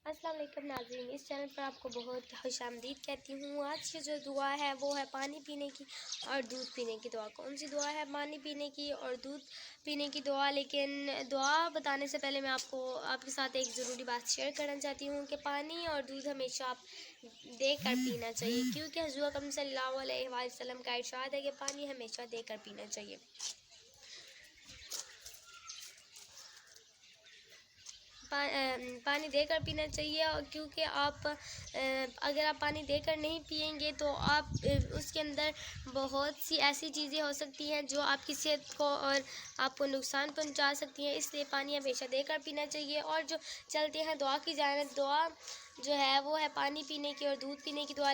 अस्सलाम वालेकुम नाज़रीन, इस चैनल पर आपको बहुत खुशामदीद कहती हूँ। आज की जो दुआ है वो है पानी पीने की और दूध पीने की दुआ। कौन सी दुआ है? पानी पीने की और दूध पीने की दुआ। लेकिन दुआ बताने से पहले मैं आपके साथ एक ज़रूरी बात शेयर करना चाहती हूँ कि पानी और दूध हमेशा आप देकर पीना चाहिए, क्योंकि हुज़ूर अकरम सल्लल्लाहु अलैहि वसल्लम का इरशाद है कि पानी हमेशा देकर पीना चाहिए। पानी देकर पीना चाहिए, और क्योंकि अगर आप पानी देकर नहीं पिएंगे तो उसके अंदर बहुत सी ऐसी चीज़ें हो सकती हैं जो आपकी सेहत को और आपको नुकसान पहुंचा सकती हैं। इसलिए पानी हमेशा देकर पीना चाहिए। और जो चलते हैं दुआ की जानिब, दुआ जो है वो है पानी पीने की और दूध पीने की दुआ।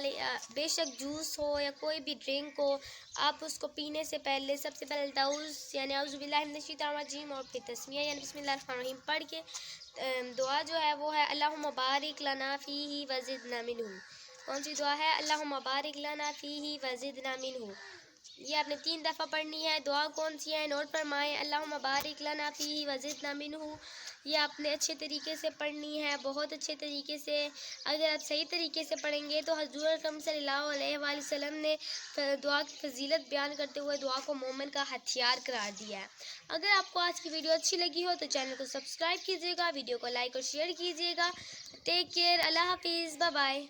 बेशक जूस हो या कोई भी ड्रिंक हो, आप उसको पीने से पहले सबसे पहले ताउज़ यानी औज़ु बिल्लाहि मिनश शैतानिर रजीम और फिर तस्मिया यानी बिस्मिल्लाहिर रहमानिर रहीम पढ़ के दुआ जो है वो है अल्लाहुम्मा बारिक लना फ़ीही व ज़िदना मिन्हु। कौन सी दुआ है? अल्लाहुम्मा बारिक लना फ़ीही व ज़िदना मिन्हु। ये आपने 3 दफ़ा पढ़नी है। दुआ कौन सी है? नोट फरमाएं। अल्लाहुम्मा बारिक लना फ़ीही व ज़िदना मिन्हु। ये आपने अच्छे तरीके से पढ़नी है, बहुत अच्छे तरीके से। अगर आप सही तरीके से पढ़ेंगे तो हुज़ूर अकरम सल्लल्लाहु अलैहि वसल्लम ने दुआ की फजीलत बयान करते हुए दुआ को मोमिन का हथियार करार दिया है। अगर आपको आज की वीडियो अच्छी लगी हो तो चैनल को सब्सक्राइब कीजिएगा, वीडियो को लाइक और शेयर कीजिएगा। टेक केयर, अल्लाह हाफिज़, बाय बाय।